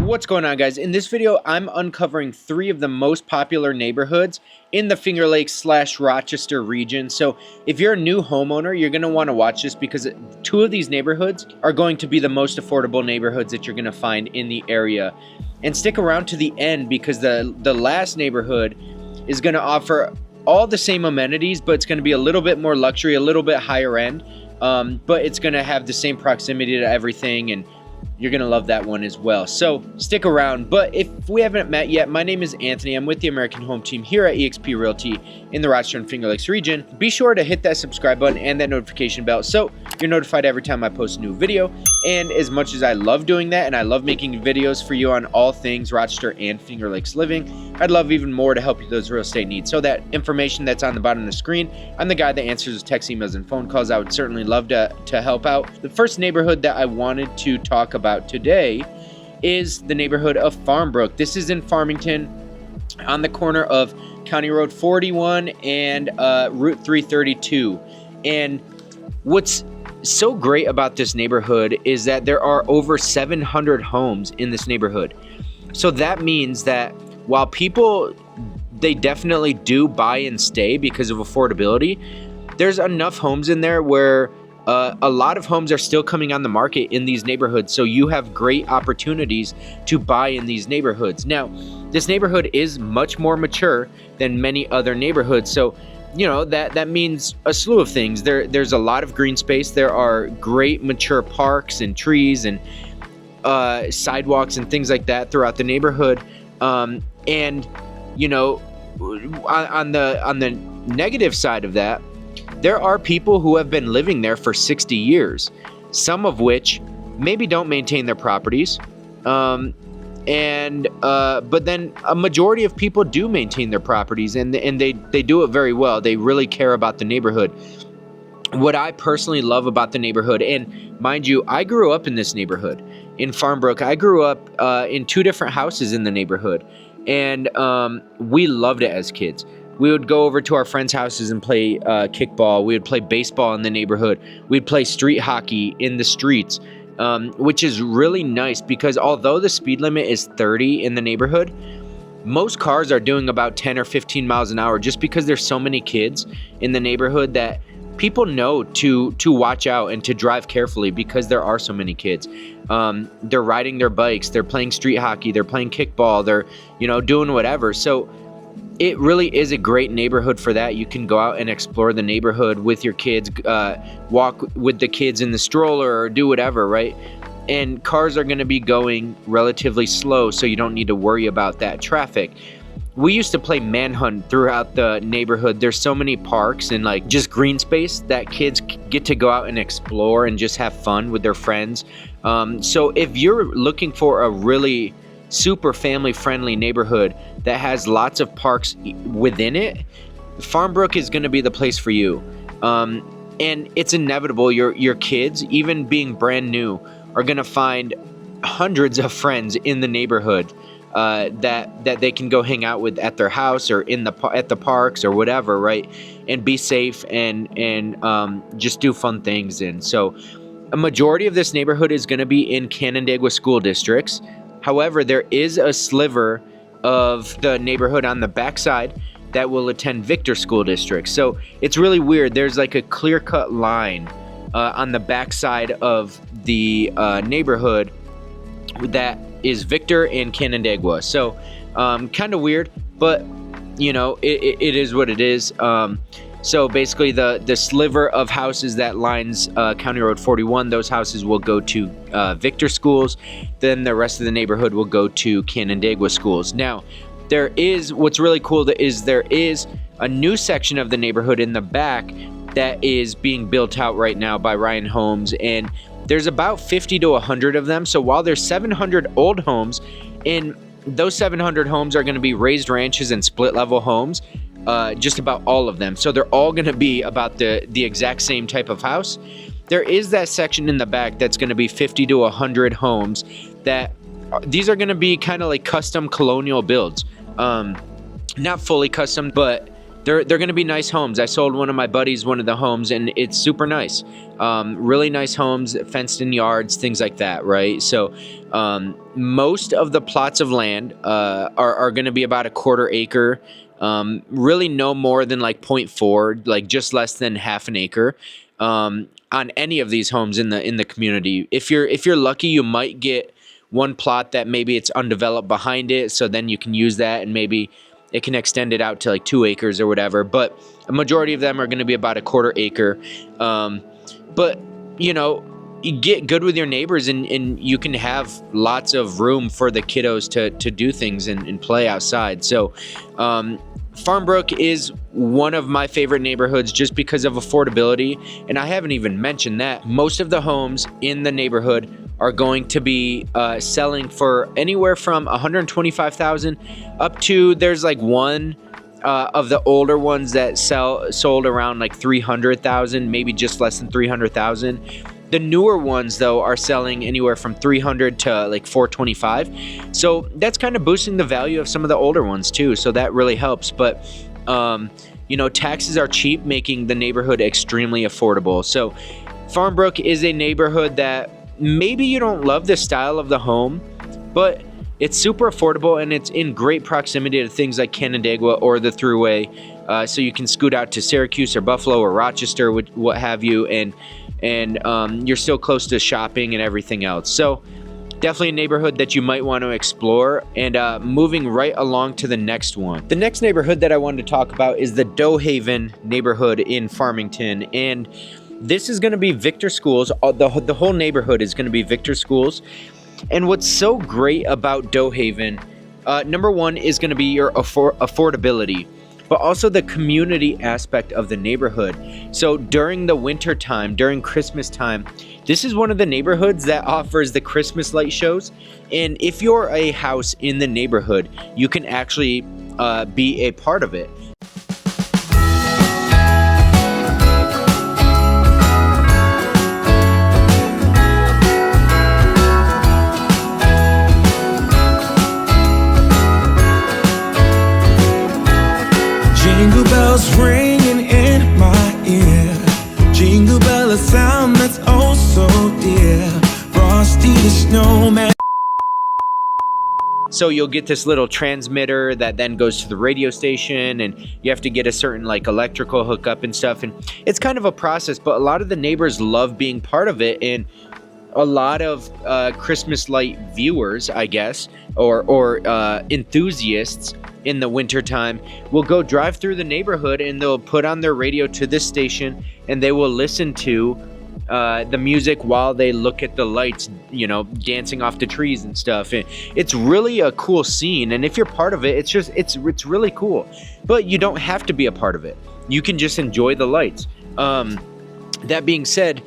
What's going on, guys? In this video, I'm uncovering 3 of the most popular neighborhoods in the Finger Lakes / Rochester region. So if you're a new homeowner, you're going to want to watch this because 2 of these neighborhoods are going to be the most affordable neighborhoods that you're going to find in the area. And stick around to the end because the last neighborhood is going to offer all the same amenities, but it's going to be a little bit more luxury, a little bit higher end, but it's going to have the same proximity to everything, and you're going to love that one as well. So stick around. But if we haven't met yet, my name is Anthony. I'm with the American Home Team here at eXp Realty in the Rochester and Finger Lakes region. Be sure to hit that subscribe button and that notification bell so you're notified every time I post a new video. And as much as I love doing that and I love making videos for you on all things Rochester and Finger Lakes living, I'd love even more to help you with those real estate needs. So that information that's on the bottom of the screen, I'm the guy that answers text, emails, and phone calls. I would certainly love to help out. The first neighborhood that I wanted to talk about today is the neighborhood of Farmbrook. This is in Farmington on the corner of County Road 41 and Route 332. And what's so great about this neighborhood is that there are over 700 homes in this neighborhood. So that means that while people, they definitely do buy and stay because of affordability, there's enough homes in there where a lot of homes are still coming on the market in these neighborhoods. So you have great opportunities to buy in these neighborhoods. Now, this neighborhood is much more mature than many other neighborhoods. So, you know, that means a slew of things. There's a lot of green space. There are great mature parks and trees and sidewalks and things like that throughout the neighborhood. And, you know, on the negative side of that, there are people who have been living there for 60 years, some of which maybe don't maintain their properties. But then a majority of people do maintain their properties and they do it very well. They really care about the neighborhood. What I personally love about the neighborhood, and mind you, I grew up in this neighborhood in Farmbrook. I grew up in 2 different houses in the neighborhood, and we loved it as kids. We would go over to our friends' houses and play kickball. We would play baseball in the neighborhood. We'd play street hockey in the streets, which is really nice because although the speed limit is 30 in the neighborhood, most cars are doing about 10 or 15 miles an hour just because there's so many kids in the neighborhood that people know to watch out and to drive carefully because there are so many kids. They're riding their bikes, they're playing street hockey, they're playing kickball, they're, you know, doing whatever. So it really is a great neighborhood for that. You can go out and explore the neighborhood with your kids, walk with the kids in the stroller or do whatever, right? And cars are going to be going relatively slow, so you don't need to worry about that traffic. We used to play manhunt throughout the neighborhood. There's so many parks and like just green space that kids get to go out and explore and just have fun with their friends. So if you're looking for a really super family friendly neighborhood that has lots of parks within it, Farmbrook is going to be the place for you. And it's inevitable your kids, even being brand new, are going to find hundreds of friends in the neighborhood that they can go hang out with at their house or at the parks or whatever, right? And be safe and just do fun things. And so a majority of this neighborhood is going to be in Canandaigua school districts. However, there is a sliver of the neighborhood on the backside that will attend Victor school districts. So it's really weird. There's like a clear-cut line on the backside of the neighborhood that is Victor and Canandaigua. So kind of weird, but you know, it is what it is. So basically the sliver of houses that lines County Road 41, those houses will go to Victor schools. Then the rest of the neighborhood will go to Canandaigua schools. Now, what's really cool is there is a new section of the neighborhood in the back that is being built out right now by Ryan Homes. And there's about 50 to 100 of them. So while there's 700 old homes, in those 700 homes are going to be raised ranches and split level homes. Just about all of them. So they're all going to be about the exact same type of house. There is that section in the back that's going to be 50 to 100 homes that these are going to be kind of like custom colonial builds. Not fully custom, but they're going to be nice homes. I sold one of my buddies one of the homes, and it's super nice. Really nice homes, fenced in yards, things like that, right? So most of the plots of land are going to be about a quarter acre. Really no more than like 0.4, like just less than half an acre. On any of these homes in the community. If you're lucky, you might get one plot that maybe it's undeveloped behind it, so then you can use that and maybe it can extend it out to like 2 acres or whatever. But a majority of them are going to be about a quarter acre. But you know, you get good with your neighbors, and you can have lots of room for the kiddos to do things and play outside. So Farmbrook is one of my favorite neighborhoods just because of affordability, and I haven't even mentioned that. Most of the homes in the neighborhood are going to be selling for anywhere from $125,000 up to, there's like one of the older ones that sold around like $300,000, maybe just less than $300,000. The newer ones, though, are selling anywhere from $300,000 to like $425,000. So that's kind of boosting the value of some of the older ones too. So that really helps. But you know, taxes are cheap, making the neighborhood extremely affordable. So Farmbrook is a neighborhood that maybe you don't love the style of the home, but it's super affordable, and it's in great proximity to things like Canandaigua or the Thruway. So you can scoot out to Syracuse or Buffalo or Rochester, what have you, and you're still close to shopping and everything else. So definitely a neighborhood that you might want to explore. And moving right along to the next one. The next neighborhood that I wanted to talk about is the Doe Haven neighborhood in Farmington. And this is going to be Victor Schools. The whole neighborhood is going to be Victor Schools. And what's so great about Doe Haven, number one, is going to be your affordability, but also the community aspect of the neighborhood. So during the winter time, during Christmas time, this is one of the neighborhoods that offers the Christmas light shows. And if you're a house in the neighborhood, you can actually be a part of it. Jingle bells ringing in my ear. Jingle bell, a sound that's oh so dear. Frosty the snowman. So you'll get this little transmitter that then goes to the radio station, and you have to get a certain like electrical hookup and stuff. And it's kind of a process, but a lot of the neighbors love being part of it. And a lot of Christmas light viewers, I guess, or enthusiasts in the wintertime will go drive through the neighborhood, and they'll put on their radio to this station, and they will listen to the music while they look at the lights, you know, dancing off the trees and stuff. It's really a cool scene, and if you're part of it, it's really cool. But you don't have to be a part of it. You can just enjoy the lights. That being said,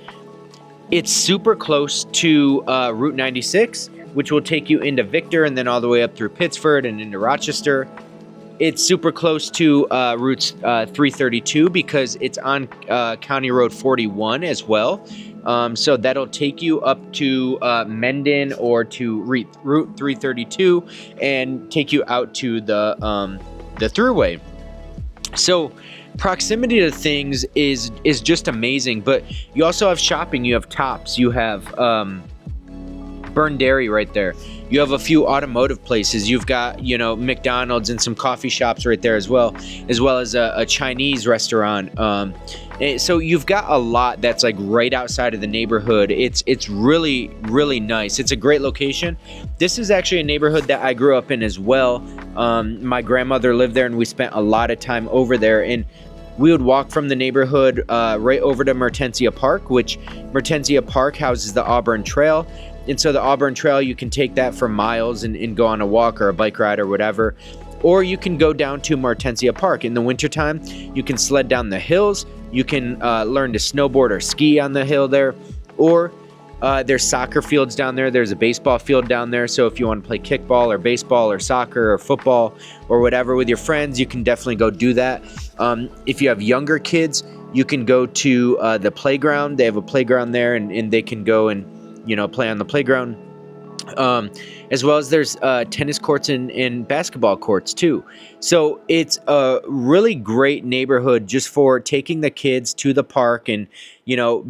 it's super close to Route 96, which will take you into Victor and then all the way up through Pittsford and into Rochester. It's super close to Route 332 because it's on County Road 41 as well. So that'll take you up to Mendon or to Route 332 and take you out to the Thruway. So proximity to things is just amazing, but you also have shopping. You have Tops, you have Burn Dairy right there. You have a few automotive places. You've got, you know, McDonald's and some coffee shops right there as well as a Chinese restaurant. So you've got a lot that's like right outside of the neighborhood. It's really, really nice. It's a great location. This is actually a neighborhood that I grew up in as well. My grandmother lived there, and we spent a lot of time over there. And we would walk from the neighborhood right over to Mertensia Park, which Mertensia Park houses the Auburn Trail. And so the Auburn Trail, you can take that for miles and go on a walk or a bike ride or whatever. Or you can go down to Mertensia Park. In the wintertime, you can sled down the hills. You can learn to snowboard or ski on the hill there. Or there's soccer fields down there. There's a baseball field down there. So if you want to play kickball or baseball or soccer or football or whatever with your friends, you can definitely go do that. If you have younger kids, you can go to the playground. They have a playground there, and they can go and, you know, play on the playground. um, as well as there's tennis courts and basketball courts too. So it's a really great neighborhood just for taking the kids to the park and,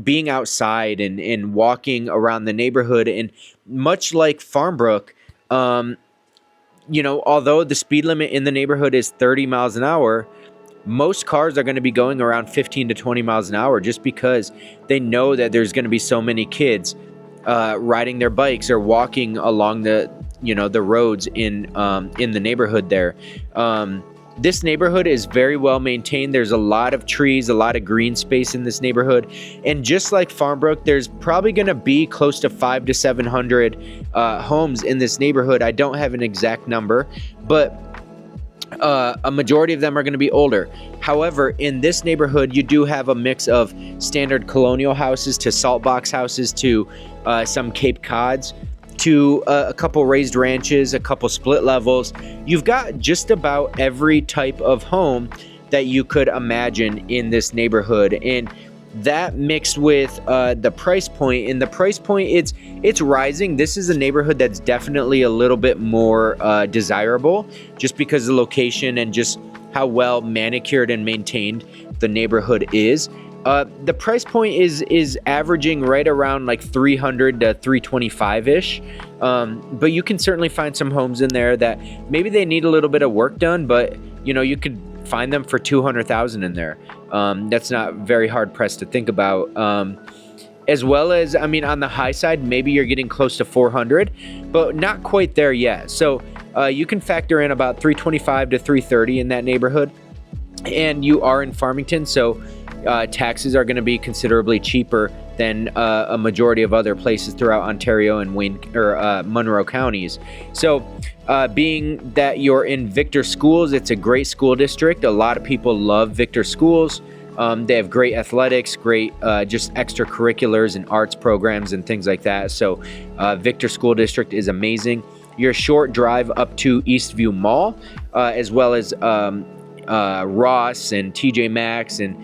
being outside and walking around the neighborhood. And much like Farmbrook, although the speed limit in the neighborhood is 30 miles an hour, most cars are going to be going around 15 to 20 miles an hour just because they know that there's going to be so many kids riding their bikes or walking along the roads in the neighborhood there. This neighborhood is very well maintained. There's a lot of trees, a lot of green space in this neighborhood. And just like Farmbrook, there's probably going to be close to 500 to 700 homes in this neighborhood. I don't have an exact number, but a majority of them are going to be older. However, in this neighborhood, you do have a mix of standard colonial houses to salt box houses to some Cape Cods to a couple raised ranches, a couple split levels. You've got just about every type of home that you could imagine in this neighborhood. And that mixed with the price point, and the price point, it's rising. This is a neighborhood that's definitely a little bit more desirable just because of the location and just how well manicured and maintained the neighborhood is. The price point is averaging right around like 300 to 325 ish. But you can certainly find some homes in there that maybe they need a little bit of work done, but you could find them for 200,000 in there. That's not very hard pressed to think about. As well as, on the high side, maybe you're getting close to 400, but not quite there yet. So you can factor in about 325 to 330 in that neighborhood. And you are in Farmington, so taxes are going to be considerably cheaper than a majority of other places throughout Ontario and Monroe counties. So being that you're in Victor Schools, it's a great school district. A lot of people love Victor Schools. They have great athletics, great just extracurriculars and arts programs and things like that. So Victor School District is amazing. Your short drive up to Eastview Mall, as well as Ross and TJ Maxx and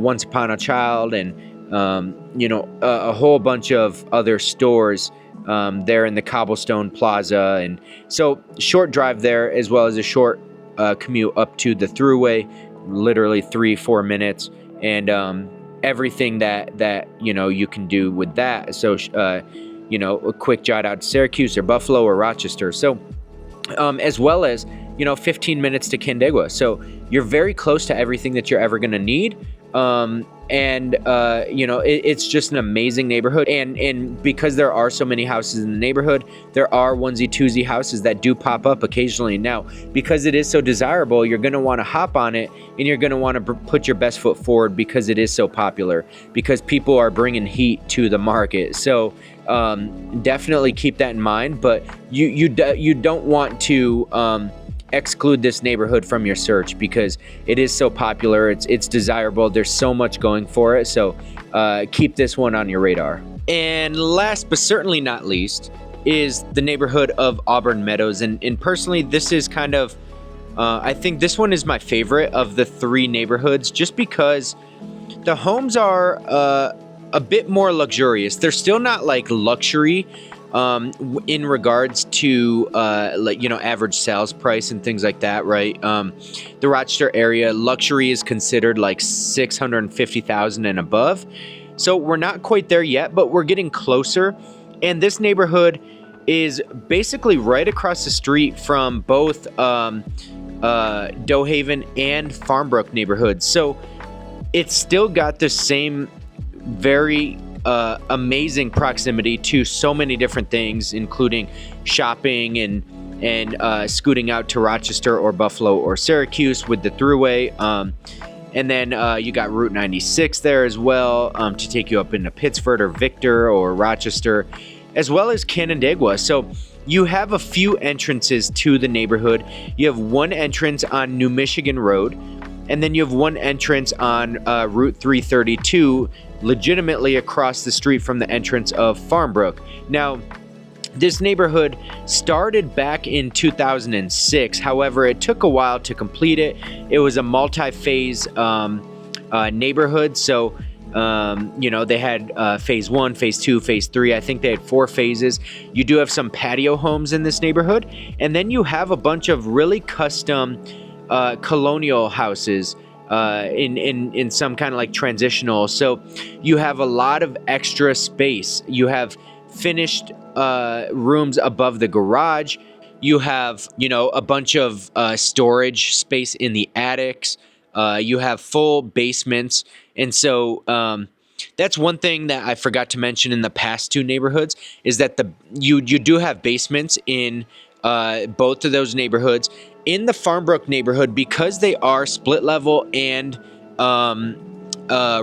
Once Upon a Child and a whole bunch of other stores there in the Cobblestone Plaza. And so short drive there, as well as a short commute up to the Thruway, literally 3-4 minutes, and everything that you can do with that. So a quick jot out to Syracuse or Buffalo or Rochester. So as well as 15 minutes to Canandaigua. So you're very close to everything that you're ever going to need. It's just an amazing neighborhood. And because there are so many houses in the neighborhood, there are onesie-twosie houses that do pop up occasionally. Now, because it is so desirable, you're going to want to hop on it, and you're going to want to put your best foot forward because it is so popular, because people are bringing heat to the market. So definitely keep that in mind. But you don't want to exclude this neighborhood from your search because it is so popular. It's desirable. There's so much going for it. So keep this one on your radar. And last but certainly not least is the neighborhood of Auburn Meadows. And personally, this is kind of, I think this one is my favorite of the three neighborhoods, just because the homes are a bit more luxurious. They're still not like luxury in regards to average sales price and things like that, right? The Rochester area, luxury is considered like $650,000 and above. So we're not quite there yet, but we're getting closer. And this neighborhood is basically right across the street from both Doe Haven and Farmbrook neighborhoods. So it's still got the same very amazing proximity to so many different things, including shopping and scooting out to Rochester or Buffalo or Syracuse with the Thruway. And then you got Route 96 there as well to take you up into Pittsford or Victor or Rochester, as well as Canandaigua. So you have a few entrances to the neighborhood. You have one entrance on New Michigan Road, and then you have one entrance on Route 332, legitimately across the street from the entrance of Farmbrook. Now, this neighborhood started back in 2006. However, it took a while to complete it. It was a multi-phase neighborhood. So They had phase 1, phase 2, phase 3. I think they had 4 phases. You do have some patio homes in this neighborhood, and then you have a bunch of really custom colonial houses in some kind of like transitional. So you have a lot of extra space. You have finished rooms above the garage. You have, a bunch of storage space in the attics. You have full basements. And so that's one thing that I forgot to mention in the past 2 neighborhoods is that you do have basements in both of those neighborhoods. In the Farmbrook neighborhood, because they are split level and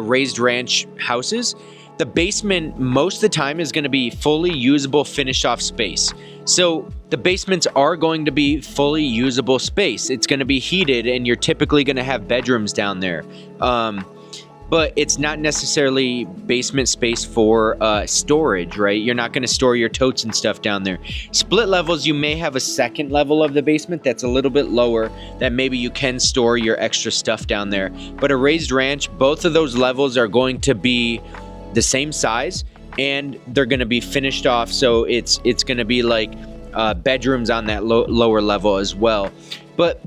raised ranch houses, the basement most of the time is going to be fully usable, finished off space. So the basements are going to be fully usable space. It's going to be heated, and you're typically going to have bedrooms down there. But it's not necessarily basement space for storage, right? You're not going to store your totes and stuff down there. Split levels, you may have a second level of the basement that's a little bit lower that maybe you can store your extra stuff down there. But a raised ranch, both of those levels are going to be the same size, and they're going to be finished off. So it's going to be like bedrooms on that lower level as well. But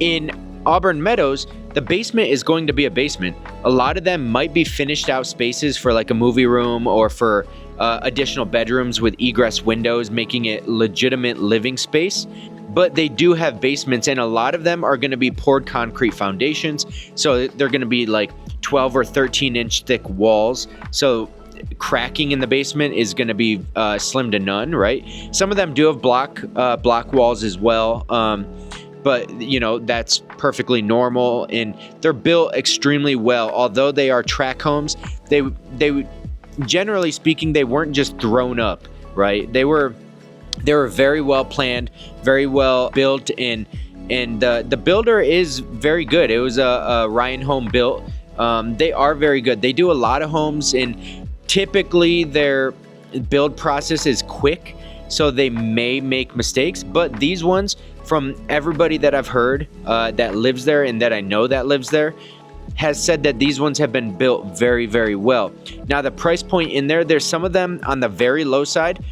in Auburn Meadows, the basement is going to be a basement. A lot of them might be finished out spaces for like a movie room or for additional bedrooms with egress windows, making it legitimate living space. But they do have basements, and a lot of them are going to be poured concrete foundations. So they're going to be like 12 or 13 inch thick walls. So cracking in the basement is going to be slim to none, right? Some of them do have block walls as well. But that's perfectly normal, and they're built extremely well. Although they are tract homes, they generally speaking, they weren't just thrown up, right? They were very well planned, very well built, and the builder is very good. It was a Ryan Home built. They are very good. They do a lot of homes, and typically their build process is quick, so they may make mistakes. But these ones, from everybody that I've heard that lives there and that I know that lives there, has said that these ones have been built very, very well. Now, the price point in there's some of them on the very low side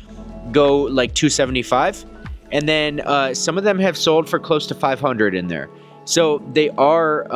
go like $275, and then some of them have sold for close to $500 in there. So they are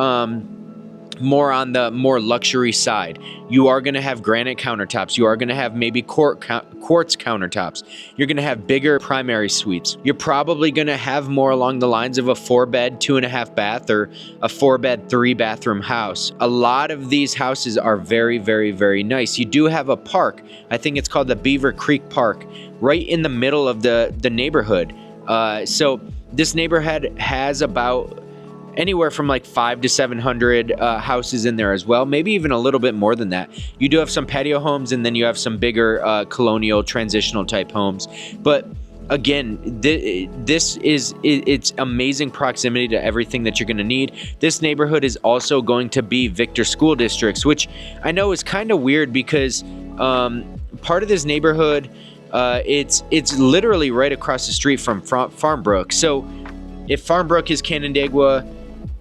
more on the more luxury side. You are going to have granite countertops. You are going to have maybe quartz countertops. You're going to have bigger primary suites. You're probably going to have more along the lines of a 4-bed, 2.5 bath, or a 4-bed, 3-bathroom house. A lot of these houses are very, very, very nice. You do have a park. I think it's called the Beaver Creek Park, right in the middle of the neighborhood. So this neighborhood has about anywhere from like 500 to 700 houses in there as well, maybe even a little bit more than that. You do have some patio homes, and then you have some bigger colonial transitional type homes. But again, it's amazing proximity to everything that you're going to need. This neighborhood is also going to be Victor School Districts, which I know is kind of weird because part of this neighborhood, it's literally right across the street from Farmbrook. So if Farmbrook is Canandaigua,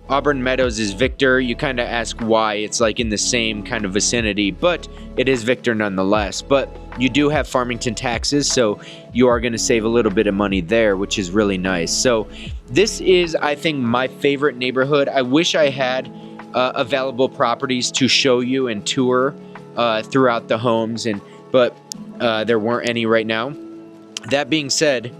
Auburn Meadows is Victor, you kind of ask why. It's like in the same kind of vicinity, but it is Victor nonetheless. But you do have Farmington taxes, so you are going to save a little bit of money there, which is really nice. So this is, I think, my favorite neighborhood. I wish I had available properties to show you and tour throughout the homes, but there weren't any right now. That being said,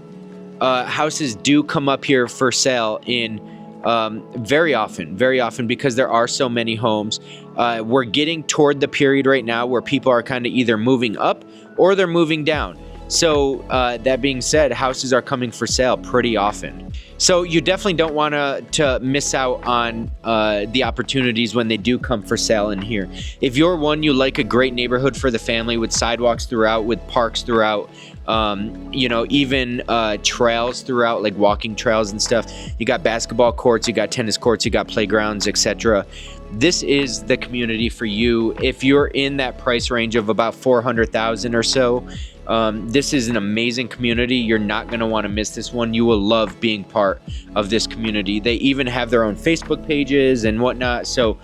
houses do come up here for sale in very often because there are so many homes. We're getting toward the period right now where people are kind of either moving up or they're moving down. So that being said, houses are coming for sale pretty often. So you definitely don't want to miss out on the opportunities when they do come for sale in here. If you're one, you like a great neighborhood for the family with sidewalks throughout, with parks throughout, even trails throughout, like walking trails and stuff. You got basketball courts, you got tennis courts, you got playgrounds, etc. This is the community for you. If you're in that price range of about $400,000 or so, this is an amazing community. You're not going to want to miss this one. You will love being part of this community. They even have their own Facebook pages and whatnot. So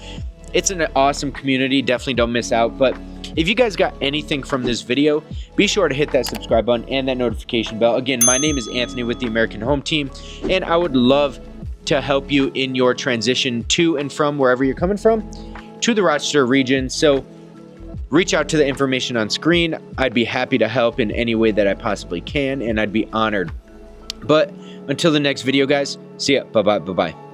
It's an awesome community. Definitely don't miss out. But if you guys got anything from this video, be sure to hit that subscribe button and that notification bell. Again, my name is Anthony with the American Home Team, and I would love to help you in your transition to and from wherever you're coming from to the Rochester region. So reach out to the information on screen. I'd be happy to help in any way that I possibly can, and I'd be honored. But until the next video, guys, see ya. Bye-bye. Bye-bye.